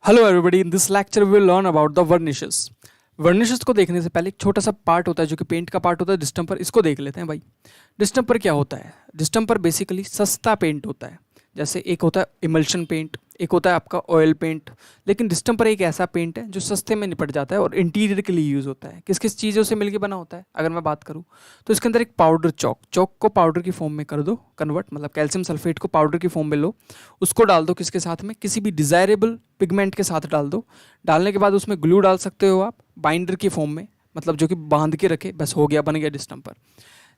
Hello everybody, in this lecture we will learn about the varnishes. Varnishes को देखने से पहले एक छोटा सा पार्ट होता है जो कि पेंट का पार्ट होता है, डिस्टेम्पर। इसको देख लेते हैं भाई। डिस्टेम्पर क्या होता है? डिस्टेम्पर बेसिकली सस्ता पेंट होता है। जैसे एक होता है इमल्शन पेंट, एक होता है आपका ऑयल पेंट। लेकिन डिस्टेम्पर एक ऐसा पेंट है जो सस्ते में निपट जाता है और इंटीरियर के लिए यूज़ होता है। किस किस चीज़ों से मिलकर बना होता है अगर मैं बात करूँ तो इसके अंदर एक पाउडर चौक को पाउडर की फॉर्म में कर दो कन्वर्ट, मतलब कैल्शियम सल्फेट को पाउडर की फॉर्म में लो, उसको डाल दो किसके साथ में, किसी भी डिज़ायरेबल पिगमेंट के साथ डाल दो। डालने के बाद उसमें ग्लू डाल सकते हो आप बाइंडर की फॉर्म में, मतलब जो कि बांध के रखे, बस हो गया, बन गया डिस्टेम्पर।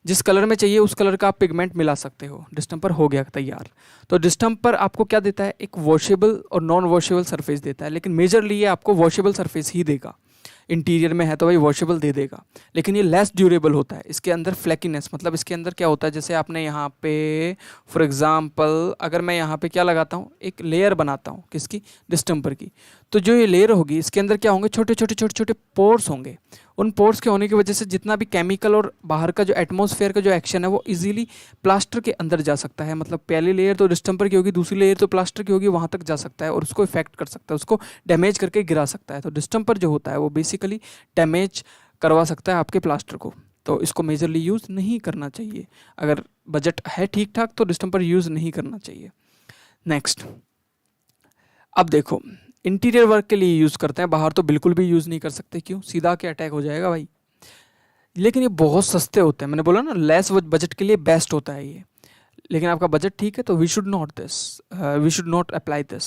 जिस कलर में चाहिए उस कलर का आप पिगमेंट मिला सकते हो, डिस्टेम्पर हो गया तैयार। तो डिस्टेम्पर आपको क्या देता है? एक वॉशेबल और नॉन वॉशेबल सरफेस देता है, लेकिन मेजरली ये आपको वॉशेबल सरफेस ही देगा। इंटीरियर में है तो भाई वॉशेबल दे देगा, लेकिन ये लेस ड्यूरेबल होता है। इसके अंदर फ्लैकीनेस, मतलब इसके अंदर क्या होता है, जैसे आपने यहाँ पे फॉर एग्जांपल अगर मैं यहाँ पे क्या लगाता हूँ, एक लेयर बनाता हूँ किसकी, डिस्टेम्पर की, तो जो ये लेयर होगी इसके अंदर क्या होंगे, छोटे छोटे छोटे छोटे पोर्स होंगे। उन पोर्स के होने की वजह से जितना भी केमिकल और बाहर का जो एटमॉस्फेयर का जो एक्शन है वो इजीली प्लास्टर के अंदर जा सकता है। मतलब पहली लेयर तो डिस्टेम्पर की होगी, दूसरी लेयर तो प्लास्टर की होगी, वहाँ तक जा सकता है और उसको इफेक्ट कर सकता है, उसको डैमेज करके गिरा सकता है। तो डिस्टेम्पर जो होता है वो बेसिकली डैमेज करवा सकता है आपके प्लास्टर को। तो इसको मेजरली यूज़ नहीं करना चाहिए। अगर बजट है ठीक ठाक तो डिस्टेम्पर यूज़ नहीं करना चाहिए। नेक्स्ट, अब देखो इंटीरियर वर्क के लिए यूज़ करते हैं, बाहर तो बिल्कुल भी यूज़ नहीं कर सकते। क्यों? सीधा के अटैक हो जाएगा भाई। लेकिन ये बहुत सस्ते होते हैं, मैंने बोला ना लेस बजट के लिए बेस्ट होता है ये। लेकिन आपका बजट ठीक है तो we should not apply this.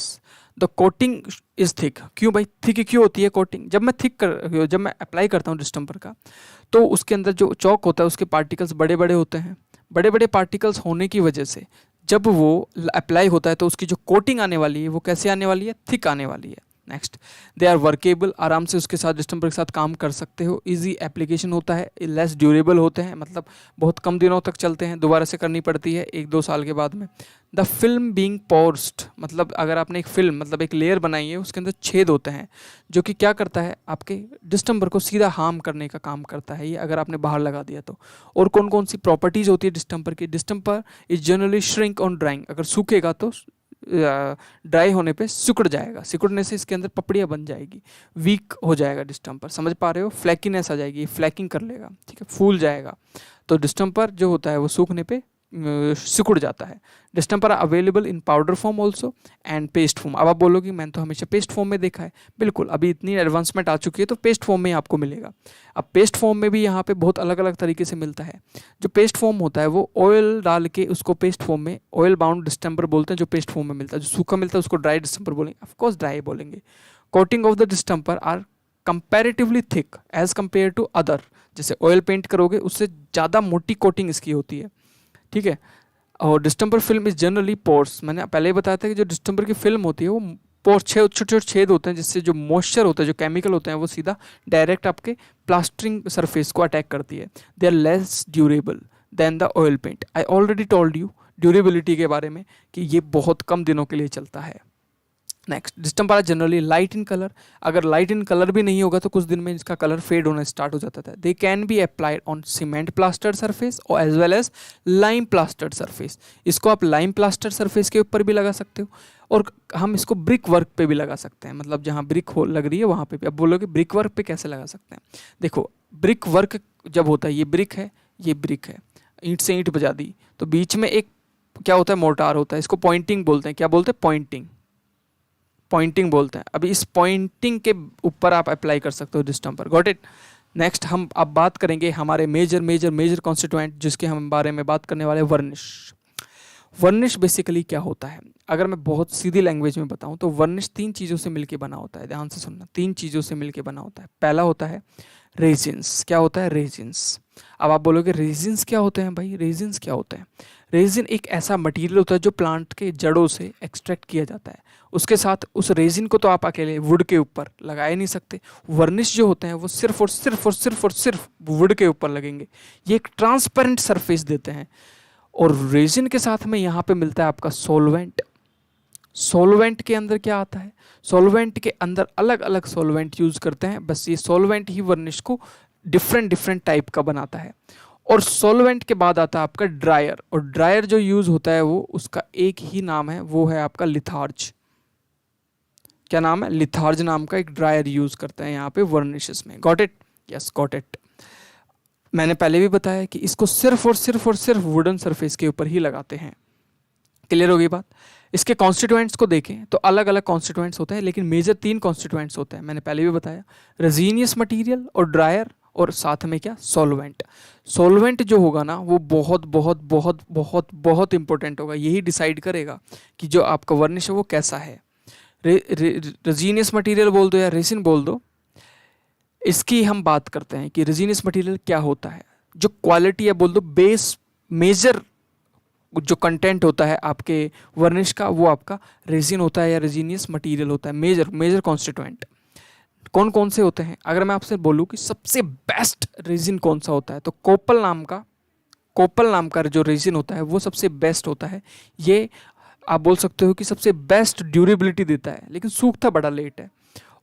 The coating is thick. क्यों भाई थिक क्यों होती है कोटिंग? जब मैं अप्लाई करता हूँ डिस्टेम्पर का तो उसके अंदर जो चौक होता है उसके पार्टिकल्स बड़े बड़े होते हैं। बड़े बड़े पार्टिकल्स होने की वजह से जब वो अप्लाई होता है तो उसकी जो कोटिंग आने वाली है वो कैसे आने वाली है? थिक आने वाली है। नेक्स्ट, दे आर वर्केबल, आराम से उसके साथ डिस्टेम्पर के साथ काम कर सकते हो। इजी एप्लीकेशन होता है, लेस ड्यूरेबल होते हैं, मतलब बहुत कम दिनों तक चलते हैं, दोबारा से करनी पड़ती है 1-2 साल के बाद में। द फिल्म बीइंग पोर्स्ड, मतलब अगर आपने एक फिल्म मतलब एक लेयर बनाई है उसके अंदर छेद होते हैं जो कि क्या करता है, आपके डिस्टेम्पर को सीधा हार्म करने का काम करता है ये, अगर आपने बाहर लगा दिया तो। और कौन कौन सी प्रॉपर्टीज़ होती है डिस्टेम्पर की? Distemper is generally shrink on drawing, अगर सूखेगा तो ड्राई होने पे सिकुड़ जाएगा, सिकुड़ने से इसके अंदर पपड़ियाँ बन जाएगी, वीक हो जाएगा डिस्टेम्पर, समझ पा रहे हो? फ्लैकीनेस आ जाएगी, फ्लैकिंग कर लेगा, ठीक है, फूल जाएगा। तो डिस्टेम्पर जो होता है वो सूखने पे सिकुड़ जाता है। Distemper available in powder form also and paste form. अब आप बोलोगे मैंने तो हमेशा पेस्ट फॉर्म में देखा है। बिल्कुल, अभी इतनी एडवांसमेंट आ चुकी है तो पेस्ट फॉर्म में आपको मिलेगा। अब पेस्ट फॉर्म में भी यहाँ पे बहुत अलग अलग तरीके से मिलता है। जो पेस्ट फॉर्म होता है वो ऑयल डाल के उसको पेस्ट फॉर्म में, ऑयल बाउंड डिस्टेम्पर बोलते हैं जो पेस्ट फॉर्म में मिलता है। जो सूखा मिलता है उसको ड्राई डिस्टेम्पर बोलेंगे, ऑफकोर्स ड्राई बोलेंगे। Coating of the distemper are comparatively thick as compare to other. जैसे ऑयल पेंट करोगे उससे ज़्यादा मोटी कोटिंग इसकी होती है, ठीक है। और distemper film is generally pores, मैंने पहले ही बताया था कि जो डिस्टेम्पर की फिल्म होती है वो पोर्स, छोटे छोटे छेद होते हैं जिससे जो मॉइस्चर होता है, जो केमिकल होते हैं वो सीधा डायरेक्ट आपके प्लास्टरिंग सरफेस को अटैक करती है। They are less durable than the oil paint. I already told you durability के बारे में कि ये बहुत कम दिनों के लिए चलता है। Next, distemper are generally light in colour. अगर लाइट इन कलर भी नहीं होगा तो कुछ दिन में इसका कलर फेड होना स्टार्ट हो जाता था। They can be applied on cement plastered surface और as well as lime plastered surface. इसको आप लाइम प्लास्टर्ड सरफेस के ऊपर भी लगा सकते हो और हम इसको ब्रिक वर्क पे भी लगा सकते हैं, मतलब जहाँ ब्रिक हो लग रही है वहाँ पे भी। अब बोलोगे ब्रिक वर्क पे कैसे लगा सकते हैं? देखो, ब्रिक वर्क जब होता है, ये ब्रिक है, ये ब्रिक है, ईंट से ईंट बजा दी तो बीच में एक क्या होता है, मोर्टार होता है, इसको पॉइंटिंग बोलते हैं। क्या बोलते हैं? पॉइंटिंग बोलते हैं। अभी इस पॉइंटिंग के ऊपर आप अप्लाई कर सकते हो डिस्टेम्पर। Got it? नेक्स्ट, हम अब बात करेंगे हमारे मेजर कॉन्स्टिट्यूएंट जिसके हम बारे में बात करने वाले, वर्निश। वर्निश बेसिकली क्या होता है? अगर मैं बहुत सीधी लैंग्वेज में बताऊं तो वर्निश 3 चीज़ों से मिलके बना होता है। ध्यान से सुनना, 3 चीज़ों से मिलके बना होता है। पहला होता है रेजिन्स। क्या होता है? रेजिन्स। अब आप बोलोगे रेजिन्स क्या होते हैं भाई? रेजिन्स क्या होते हैं? रेजिन एक ऐसा मटेरियल होता है जो प्लांट के जड़ों से एक्सट्रैक्ट किया जाता है। उसके साथ उस रेजिन को तो आप अकेले वुड के ऊपर लगा ही नहीं सकते। वर्निश जो होते हैं वो सिर्फ वुड के ऊपर लगेंगे। ये एक ट्रांसपेरेंट सरफेस देते हैं। और रेजिन के साथ में यहाँ पे मिलता है आपका सॉल्वेंट। सॉल्वेंट के अंदर क्या आता है? सॉल्वेंट के अंदर अलग अलग सॉल्वेंट यूज करते हैं, बस ये सॉल्वेंट ही वर्निश को डिफरेंट टाइप का बनाता है। और सॉल्वेंट के बाद आता है आपका ड्रायर, और ड्रायर जो यूज होता है वो उसका एक ही नाम है, वो है आपका लिथार्ज। क्या नाम है, लिथार्ज नाम का एक ड्रायर यूज करते हैं यहाँ पे वर्निशेस में। Got it? Yes got it. मैंने पहले भी बताया कि इसको सिर्फ और सिर्फ और सिर्फ वुडन सरफेस के ऊपर ही लगाते हैं। क्लियर होगी बात? इसके कॉन्स्टिट्यूएंट्स को देखें तो अलग अलग कॉन्स्टिट्यूएंट्स होते हैं, लेकिन मेजर 3 कॉन्स्टिट्यूएंट्स होते हैं। मैंने पहले भी बताया, रेजिनियस मटेरियल और ड्रायर और साथ में क्या, सॉल्वेंट। सॉल्वेंट जो होगा ना वो बहुत बहुत बहुत बहुत बहुत इंपॉर्टेंट होगा, यही डिसाइड करेगा कि जो आपका वर्निश है वो कैसा है। रेजिनियस मटेरियल बोल दो या रेसिन बोल दो, इसकी हम बात करते हैं कि रेजिनियस मटेरियल क्या होता है। जो क्वालिटी है बोल दो, बेस मेजर जो कंटेंट होता है आपके वर्निश का वो आपका रेजिन होता है या रेजिनियस मटेरियल होता है। मेजर मेजर कॉन्स्टिट्यूएंट कौन कौन से होते हैं? अगर मैं आपसे बोलूँ कि सबसे बेस्ट रेजिन कौन सा होता है, तो कोपल नाम का जो रेजिन होता है वो सबसे बेस्ट होता है। ये आप बोल सकते हो कि सबसे बेस्ट ड्यूरेबिलिटी देता है, लेकिन सूखता बड़ा लेट है।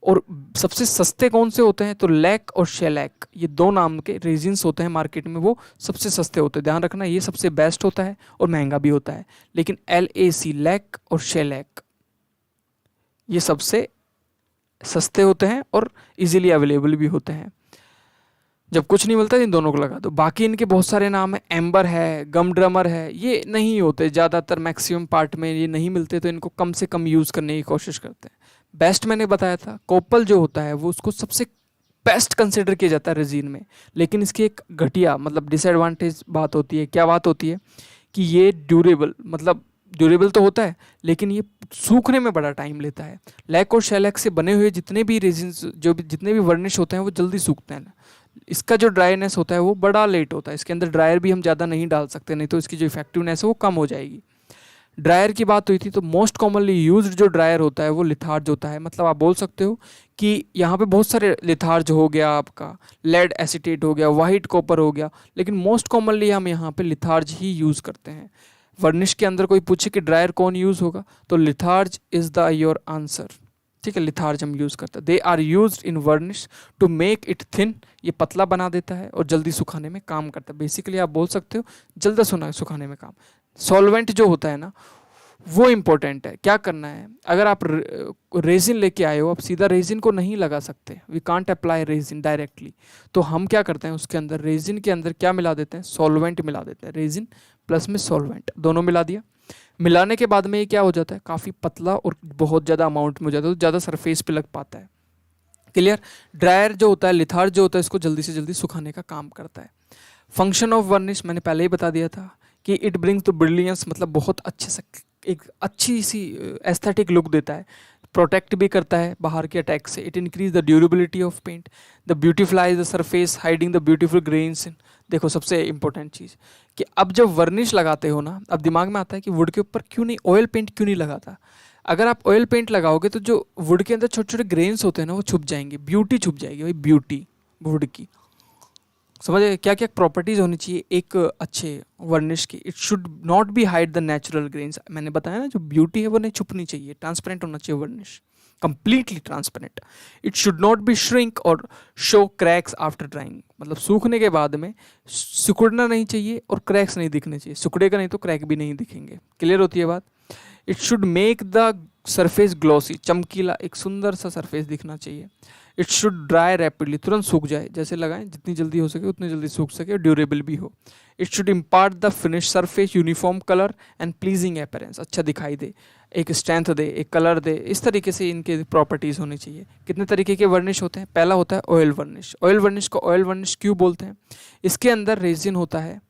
और सबसे सस्ते कौन से होते हैं? तो लैक और शेलैक, ये 2 नाम के रेजिन्स होते हैं मार्केट में, वो सबसे सस्ते होते हैं। ध्यान रखना, ये सबसे बेस्ट होता है और महंगा भी होता है। लेकिन LAC लैक और शेलैक ये सबसे सस्ते होते हैं और इजीली अवेलेबल भी होते हैं। जब कुछ नहीं मिलता इन दोनों को लगा दो। बाकी इनके बहुत सारे नाम है, एम्बर है, गम ड्रमर है, ये नहीं होते ज़्यादातर, मैक्सिमम पार्ट में ये नहीं मिलते, तो इनको कम से कम यूज़ करने की कोशिश करते हैं। बेस्ट मैंने बताया था, कोपल जो होता है वो उसको सबसे बेस्ट कंसिडर किया जाता है रेजिन में। लेकिन इसकी एक घटिया मतलब डिसएडवांटेज बात होती है। क्या बात होती है? कि ये ड्यूरेबल तो होता है, लेकिन ये सूखने में बड़ा टाइम लेता है। लैक और शेलैक से बने हुए जितने भी रेजिन्स, जितने भी वर्निश होते हैं वो जल्दी सूखते हैं। इसका जो ड्राईनेस होता है वो बड़ा लेट होता है। इसके अंदर ड्रायर भी हम ज़्यादा नहीं डाल सकते, नहीं तो इसकी जो इफेक्टिवनेस है वो कम हो जाएगी। ड्रायर की बात हुई थी, तो मोस्ट कॉमनली यूज्ड जो ड्रायर होता है वो लिथार्ज होता है। मतलब आप बोल सकते हो कि यहाँ पे बहुत सारे लिथार्ज हो गया, आपका लेड एसीटेट हो गया, वाइट कॉपर हो गया, लेकिन मोस्ट कॉमनली हम यहाँ पे लिथार्ज ही यूज़ करते हैं। वर्निश के अंदर कोई पूछे कि ड्रायर कौन यूज़ होगा, तो litharge is the your answer. ठीक है, लिथार्ज हम यूज़ करते हैं। They are used in varnish to make it thin, ये पतला बना देता है और जल्दी सुखाने में काम करता है। बेसिकली आप बोल सकते हो जल्दी सुखाने में काम। सॉल्वेंट जो होता है ना वो इम्पोर्टेंट है। क्या करना है, अगर आप रेजिन लेके आए हो, आप सीधा रेजिन को नहीं लगा सकते, we can't apply resin directly. तो हम क्या करते हैं, उसके अंदर रेजिन के अंदर क्या मिला देते हैं, सॉल्वेंट मिला देते हैं। रेजिन प्लस में सॉल्वेंट दोनों मिला दिया। मिलाने के बाद में ये क्या हो जाता है, काफ़ी पतला और बहुत ज़्यादा अमाउंट में हो जाता है, तो ज़्यादा सरफेस पे लग पाता है। क्लियर? ड्रायर जो होता है, लिथार्ज जो होता है, इसको जल्दी से जल्दी सुखाने का काम करता है। फंक्शन ऑफ वर्निश मैंने पहले ही बता दिया था कि इट ब्रिंग्स टू ब्रिलियंस, मतलब बहुत अच्छे से एक अच्छी सी एस्थेटिक लुक देता है। प्रोटेक्ट भी करता है बाहर के अटैक से। It increase the durability of paint, the beautifies the surface hiding the beautiful grains. देखो सबसे इंपॉर्टेंट चीज़ कि अब जब वर्निश लगाते हो ना, अब दिमाग में आता है कि वुड के ऊपर क्यों नहीं ऑयल पेंट क्यों नहीं लगाता। अगर आप ऑयल पेंट लगाओगे तो जो वुड के अंदर छोटे छोटे ग्रेन्स होते हैं ना वो छुप जाएंगे, ब्यूटी छुप जाएगी भाई, ब्यूटी वुड की। समझे क्या क्या प्रॉपर्टीज़ होनी चाहिए एक अच्छे वर्निश की। It should not be hide the natural grains. मैंने बताया ना, जो ब्यूटी है वो नहीं छुपनी चाहिए, ट्रांसपेरेंट होना चाहिए वर्निश, completely transparent. It should not be shrink और शो क्रैक्स आफ्टर ड्राइंग, मतलब सूखने के बाद में सिकुड़ना नहीं चाहिए और क्रैक्स नहीं दिखने चाहिए। सिकुड़ेगा नहीं तो क्रैक भी नहीं दिखेंगे। क्लियर होती है बात? It should make the surface glossy, चमकीला, एक सुंदर सा सरफेस दिखना चाहिए। इट शुड ड्राई रैपिडली, तुरंत सूख जाए, जैसे लगाएं जितनी जल्दी हो सके उतनी जल्दी सूख सके और ड्यूरेबल भी हो। It should impart the finish surface uniform colour and pleasing appearance, अच्छा दिखाई दे, एक स्ट्रेंथ दे, एक कलर दे, इस तरीके से इनके प्रॉपर्टीज़ होनी चाहिए। कितने तरीके के वर्निश होते हैं? पहला होता है ऑयल वर्निश। ऑयल वर्निश को ऑयल वर्निश क्यों बोलते हैं? इसके अंदर रेजिन होता है,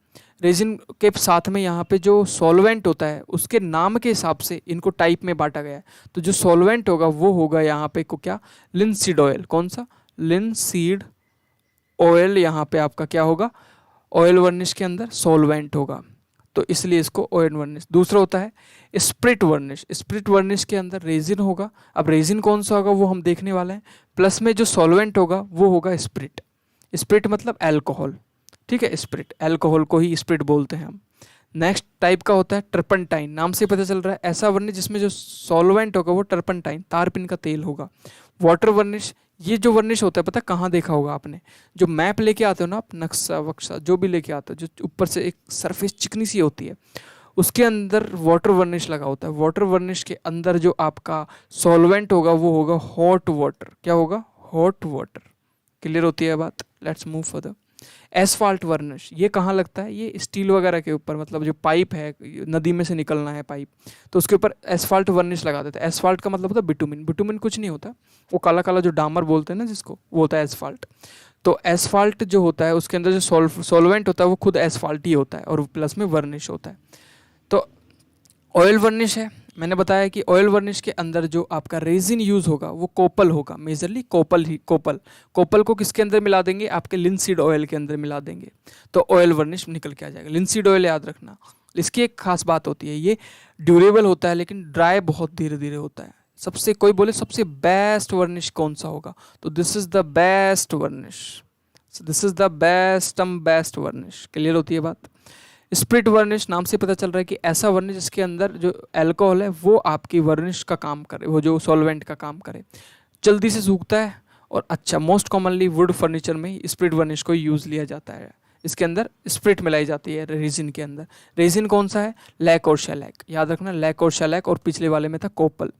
रेजिन के साथ में यहाँ पे जो सॉल्वेंट होता है उसके नाम के हिसाब से इनको टाइप में बांटा गया है। तो जो सॉल्वेंट होगा वो होगा यहाँ पे को क्या, लिनसीड ऑयल। कौन सा? Linseed oil. यहाँ पे आपका क्या होगा, ऑयल वर्निश के अंदर सॉल्वेंट होगा, तो इसलिए इसको ऑयल वर्निश। दूसरा होता है स्प्रिट वर्निश। स्प्रिट वर्निश के अंदर रेजिन होगा। अब रेजिन कौन सा होगा वो हम देखने वाले हैं, प्लस में जो सॉल्वेंट होगा वो होगा स्प्रिट। स्प्रिट मतलब एल्कोहल, ठीक है, स्प्रिट, एल्कोहल को ही स्प्रिट बोलते हैं हम। नेक्स्ट टाइप का होता है टर्पंटाइन। नाम से पता चल रहा है ऐसा वर्निश जिसमें जो सॉल्वेंट होगा वो टर्पंटाइन, तारपीन का तेल होगा। वाटर वर्निश, ये जो वर्निश होता है पता कहाँ देखा होगा आपने, जो मैप लेके आते हो ना आप, नक्शा वक्शा जो भी लेके आते हो, जो ऊपर से एक सरफेस चिकनी सी होती है, उसके अंदर वाटर वर्निश लगा होता है। वाटर वर्निश के अंदर जो आपका सॉल्वेंट होगा वो होगा हॉट वाटर। क्या होगा? Hot water. क्लियर होती है बात? Let's move further. एसफाल्ट वर्निश ये कहाँ लगता है? ये स्टील वगैरह के ऊपर, मतलब जो पाइप है, नदी में से निकलना है पाइप, तो उसके ऊपर एसफाल्ट वर्निश लगा देते हैं। एसफाल्ट का मतलब होता है बिटुमिन। बिटुमिन कुछ नहीं होता, वो काला काला जो डामर बोलते हैं ना जिसको, वो होता है एसफाल्ट। तो एसफाल्ट जो होता है उसके अंदर जो सॉल्वेंट होता है वो खुद एसफाल्ट ही होता है और प्लस में वर्निश होता है। तो ऑयल वर्निश है, मैंने बताया कि ऑयल वर्निश के अंदर जो आपका रेजिन यूज होगा वो कोपल होगा, मेजरली कोपल ही। कोपल को किसके अंदर मिला देंगे? आपके लिंसीड ऑयल के अंदर मिला देंगे, तो ऑयल वर्निश निकल के आ जाएगा। लिंसीड ऑयल याद रखना। इसकी एक खास बात होती है, ये ड्यूरेबल होता है लेकिन ड्राई बहुत धीरे धीरे होता है। सबसे, कोई बोले सबसे बेस्ट वर्निश कौन सा होगा, तो this is the best वर्निश। This is the best वर्निश। Clear होती है बात? स्प्रिट वर्निश नाम से पता चल रहा है कि ऐसा वर्निश जिसके अंदर जो अल्कोहल है वो आपकी वर्निश का काम करे, वो जो सॉल्वेंट का काम करे, जल्दी से सूखता है और अच्छा। मोस्ट कॉमनली वुड फर्नीचर में स्प्रिट वर्निश को यूज़ लिया जाता है। इसके अंदर स्प्रिट मिलाई जाती है रेजिन के अंदर। रेजिन कौन सा है? लैक और शेलैक। याद रखना, लैक और शेलैक, और पिछले वाले में था कोपल।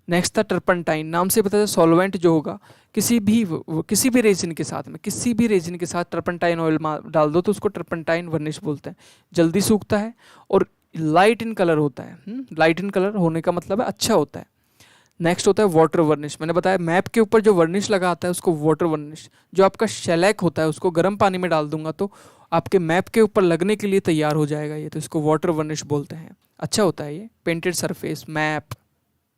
नेक्स्ट था टर्पनटाइन। नाम से पता है सॉल्वेंट जो होगा किसी भी रेजिन के साथ में, किसी भी रेजिन के साथ टर्पनटाइन ऑयल डाल दो तो उसको टर्पनटाइन वर्निश बोलते हैं। जल्दी सूखता है और लाइट इन कलर होता है। लाइट इन कलर होने का मतलब है अच्छा होता है। नेक्स्ट होता है वाटर वर्निश। मैंने बताया मैप के ऊपर जो वर्निश लगा आता है उसको वाटर वर्निश। जो आपका शेलैक होता है उसको गर्म पानी में डाल दूंगा तो आपके मैप के ऊपर लगने के लिए तैयार हो जाएगा ये, तो इसको वाटर वर्निश बोलते हैं। अच्छा होता है ये। पेंटेड सरफेस, मैप,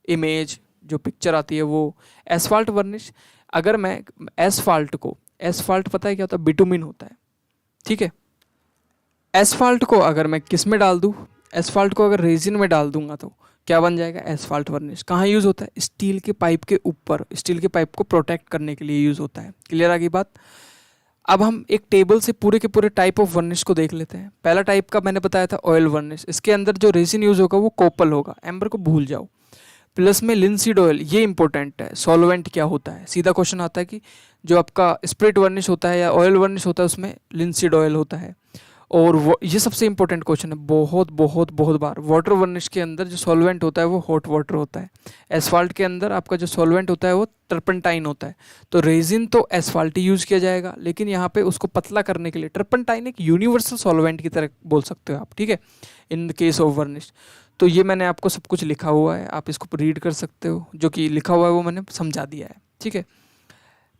इमेज, जो पिक्चर आती है वो। एसफाल्ट वर्निश, अगर मैं एसफाल्ट पता है क्या होता है? बिटुमिन होता है, ठीक है। एसफाल्ट को अगर मैं किस में डाल दूँ? एसफाल्ट को अगर रेजिन में डाल दूंगा तो क्या बन जाएगा? एसफाल्ट वर्निश। कहाँ यूज़ होता है? स्टील के पाइप के ऊपर, स्टील के पाइप को प्रोटेक्ट करने के लिए यूज़ होता है। क्लियर आ गई बात? अब हम एक टेबल से पूरे के पूरे टाइप ऑफ वर्निश को देख लेते हैं। पहला टाइप का मैंने बताया था ऑयल वर्निश। इसके अंदर जो रेजिन यूज़ होगा वो कोपल होगा, एम्बर को भूल जाओ। प्लस में लिंसीड ऑयल, ये इंपॉर्टेंट है। सॉल्वेंट क्या होता है? सीधा क्वेश्चन आता है कि जो आपका स्प्रिट वर्निश होता है या ऑयल वर्निश होता है उसमें लिंसीड ऑयल होता है। और वो, ये सबसे इंपॉर्टेंट क्वेश्चन है, बहुत बहुत बहुत बार। वाटर वर्निश के अंदर जो सॉल्वेंट होता है वो हॉट वाटर होता है। एसफाल्ट के अंदर आपका जो सॉल्वेंट होता है वो टर्पनटाइन होता है। तो रेजिन तो एसफाल्ट ही यूज़ किया जाएगा, लेकिन यहाँ पे उसको पतला करने के लिए टर्पनटाइन एक यूनिवर्सल सॉल्वेंट की तरह बोल सकते हो आप, ठीक है, इन द केस ऑफ वर्निश। तो ये मैंने आपको सब कुछ लिखा हुआ है, आप इसको रीड कर सकते हो। जो कि लिखा हुआ है वो मैंने समझा दिया है, ठीक है।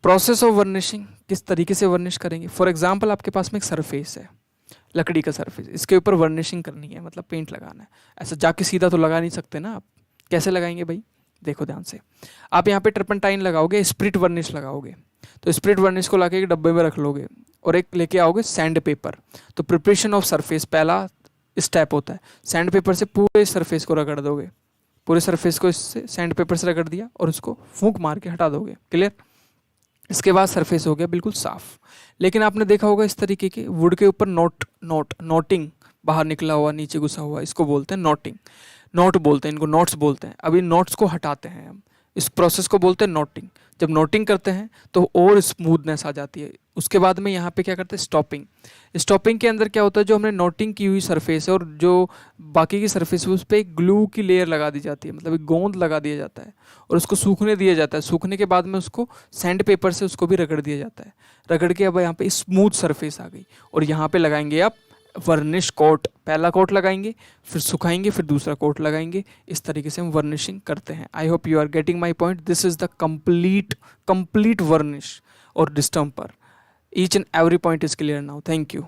प्रोसेस ऑफ वर्निशिंग, किस तरीके से वर्निश करेंगे। फॉर एग्जाम्पल आपके पास में एक सरफेस है, लकड़ी का सरफेस, इसके ऊपर वर्निशिंग करनी है, मतलब पेंट लगाना है। ऐसा जाके सीधा तो लगा नहीं सकते ना आप। कैसे लगाएंगे भाई? देखो ध्यान से, आप यहाँ पे टर्पनटाइन लगाओगे, स्प्रिट वर्निश लगाओगे, तो स्प्रिट वर्निश को लाके एक डब्बे में रख लोगे और एक लेके आओगे सैंड पेपर। तो प्रिपरेशन ऑफ सरफेस पहला स्टेप होता है। सैंड पेपर से पूरे सरफेस को रगड़ दोगे, पूरे सरफेस को इससे सैंड पेपर से रगड़ दिया और उसको फूंक मार के हटा दोगे। क्लियर? इसके बाद सरफेस हो गया बिल्कुल साफ। लेकिन आपने देखा होगा इस तरीके के वुड के ऊपर नोटिंग बाहर निकला हुआ, नीचे घुसा हुआ, इसको बोलते हैं नोटिंग। नोट बोलते हैं इनको, नोट्स बोलते हैं। अब इन नोट्स को हटाते हैं हम, इस प्रोसेस को बोलते हैं नोटिंग। जब नोटिंग करते हैं तो और स्मूथनेस आ जाती है। उसके बाद में यहाँ पे क्या करते हैं? स्टॉपिंग। स्टॉपिंग के अंदर क्या होता है, जो हमने नोटिंग की हुई सरफेस है और जो बाकी की सरफेस है उस पर एक ग्लू की लेयर लगा दी जाती है, मतलब एक गोंद लगा दिया जाता है और उसको सूखने दिया जाता है। सूखने के बाद में उसको सैंड पेपर से उसको भी रगड़ दिया जाता है। रगड़ के अब यहाँ पे स्मूथ सरफेस आ गई और यहाँ पे लगाएंगे आप वर्निश कोट। पहला कोट लगाएंगे, फिर सुखाएंगे, फिर दूसरा कोट लगाएंगे। इस तरीके से हम वर्निशिंग करते हैं। I hope you are getting my point. This is the complete varnish और distemper. Each and every point is clear now. Thank you.